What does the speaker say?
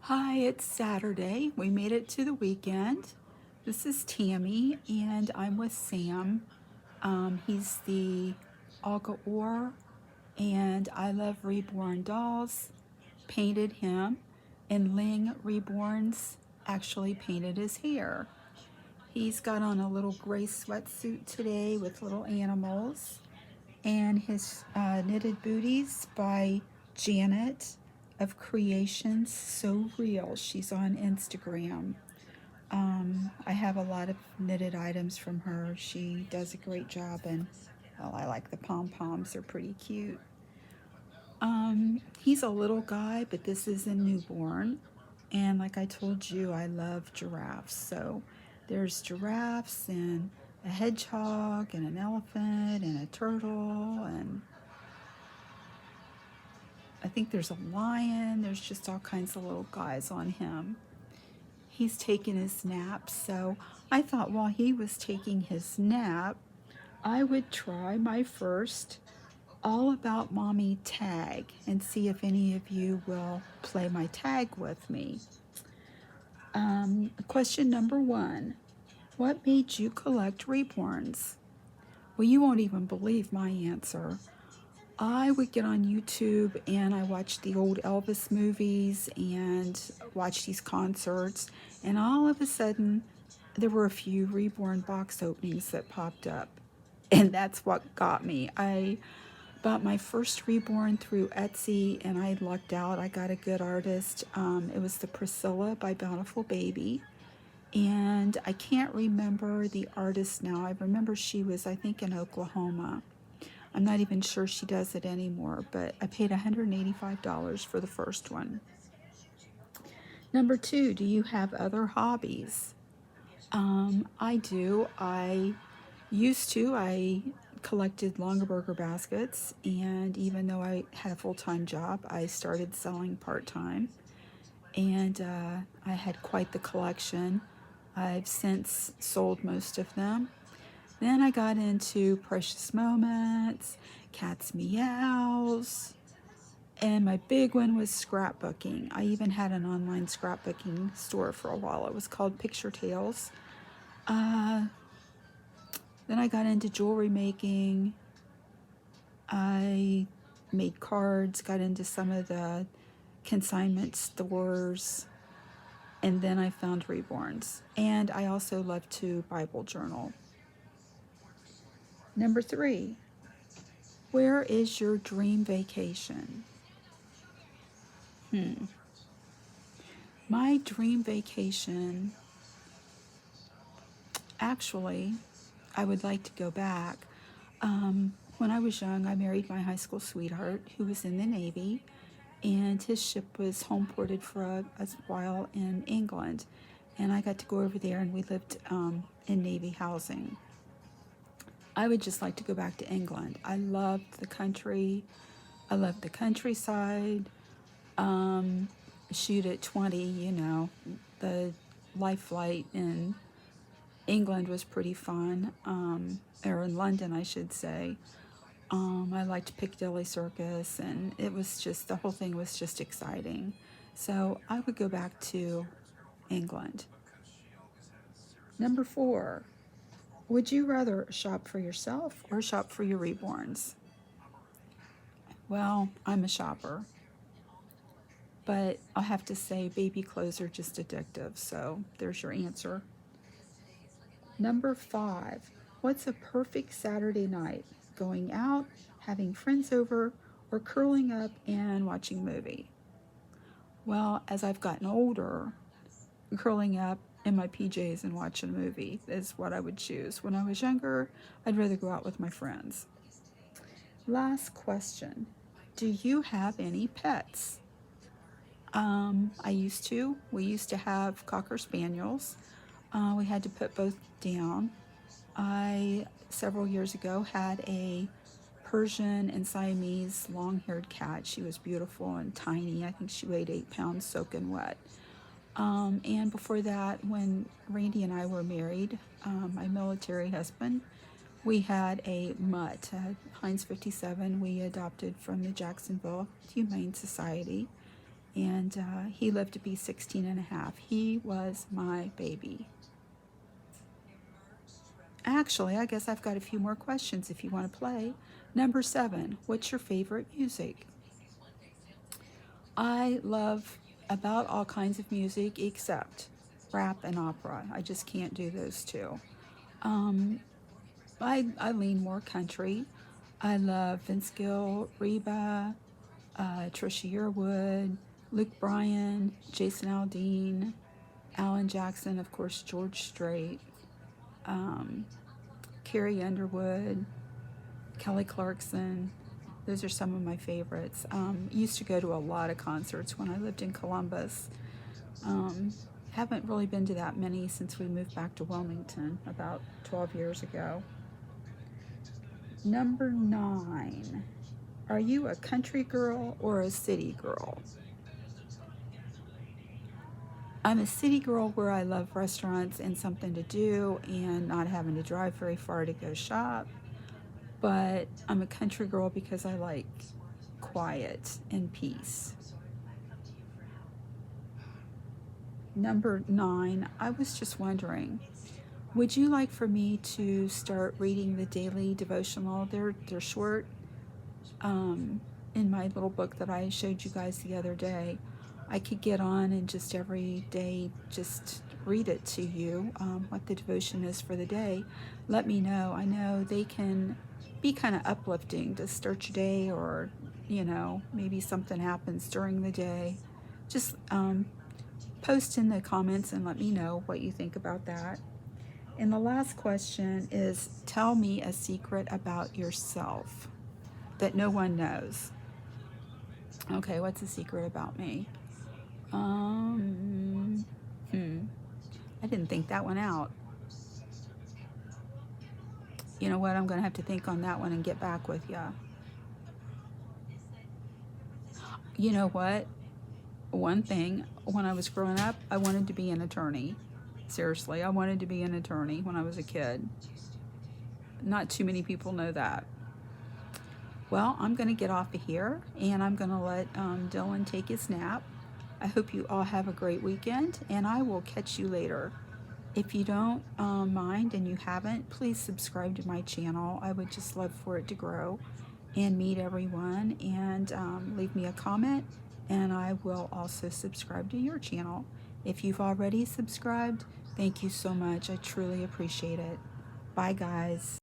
Hi, it's Saturday. We made it to the weekend. This is Tammy, and I'm with Sam. He's the Olga Orr, and I love Reborndolls. Painted him, and Llhingreborn's actually painted his hair. He's got on a little gray sweatsuit today with little animals, and his knitted booties by Janet of Creations So Real. She's on Instagram. I have a lot of knitted items from her. She does a great job, and well, I like the pom poms, they're pretty cute. He's a little guy, but this is a newborn. And like I told you, I love giraffes. So there's giraffes and a hedgehog and an elephant and a turtle, and I think there's a lion. There's just all kinds of little guys on him. He's taking his nap, so I thought while he was taking his nap, I would try my first All About Mommy tag and see if any of you will play my tag with me. Question number 1. What made you collect Reborns? Well, you won't even believe my answer. I would get on YouTube and I watched the old Elvis movies and watched these concerts, and all of a sudden there were a few Reborn box openings that popped up, and that's what got me. I bought my first Reborn through Etsy, and I lucked out. I got a good artist. It was the Priscilla by Bountiful Baby, and I can't remember the artist now. I remember she was, I think, in Oklahoma. I'm not even sure she does it anymore, but I paid $185 for the first one. Number 2, do you have other hobbies? I do. I collected Longaberger baskets, and even though I had a full-time job, I started selling part-time, and I had quite the collection. I've since sold most of them. Then I got into Precious Moments, Cat's Meows, and my big one was scrapbooking. I even had an online scrapbooking store for a while. It was called Picture Tales. Then I got into jewelry making. I made cards, got into some of the consignment stores, and then I found Reborns. And I also love to Bible journal. Number 3, where is your dream vacation? My dream vacation, actually, I would like to go back. When I was young, I married my high school sweetheart who was in the Navy, and his ship was home ported for a while in England. And I got to go over there, and we lived in Navy housing. I would just like to go back to England. I loved the country. I loved the countryside. Shoot at 20, the life flight in England was pretty fun, or in London, I should say. I liked Piccadilly Circus, and it was just, the whole thing was just exciting. So I would go back to England. Number 4, would you rather shop for yourself or shop for your reborns? Well, I'm a shopper, but I'll have to say baby clothes are just addictive, so there's your answer. Number 5, what's a perfect Saturday night? Going out, having friends over, or curling up and watching a movie? Well, as I've gotten older, curling up in my PJs and watching a movie is what I would choose. When I was younger, I'd rather go out with my friends. Last question. Do you have any pets? We used to have Cocker Spaniels. We had to put both down. I, several years ago, had a Persian and Siamese long-haired cat. She was beautiful and tiny. I think she weighed 8 pounds soaking wet. And before that, when Randy and I were married, my military husband, we had a mutt, a Heinz 57 we adopted from the Jacksonville Humane Society. and he lived to be 16 and a half. He was my baby. Actually, I guess I've got a few more questions if you want to play. Number 7, what's your favorite music? I love about all kinds of music except rap and opera. I just can't do those two. Um, I lean more country. I love Vince Gill, Reba, Trisha Yearwood, Luke Bryan, Jason Aldean, Alan Jackson, of course, George Strait, um, Carrie Underwood, Kelly Clarkson. Those are some of my favorites. Used to go to a lot of concerts when I lived in Columbus. Haven't really been to that many since we moved back to Wilmington about 12 years ago. Number 9. Are you a country girl or a city girl? I'm a city girl where I love restaurants and something to do and not having to drive very far to go shop. But I'm a country girl because I like quiet and peace. Number 9, I was just wondering, would you like for me to start reading the daily devotional? They're short. In my little book that I showed you guys the other day, I could get on and just every day just read it to you, what the devotion is for the day. Let me know. I know they can be kind of uplifting to start your day, or maybe something happens during the day. Just post in the comments and let me know what you think about that. And the last question is, tell me a secret about yourself that no one knows. Okay, what's a secret about me? I didn't think that one out. You know what? I'm going to have to think on that one and get back with you. You know what? One thing, when I was growing up, I wanted to be an attorney. Seriously, I wanted to be an attorney when I was a kid. Not too many people know that. Well, I'm going to get off of here, and I'm going to let Dylan take his nap. I hope you all have a great weekend, and I will catch you later. If you don't mind and you haven't, please subscribe to my channel. I would just love for it to grow and meet everyone, and leave me a comment, and I will also subscribe to your channel. If you've already subscribed, thank you so much. I truly appreciate it. Bye, guys.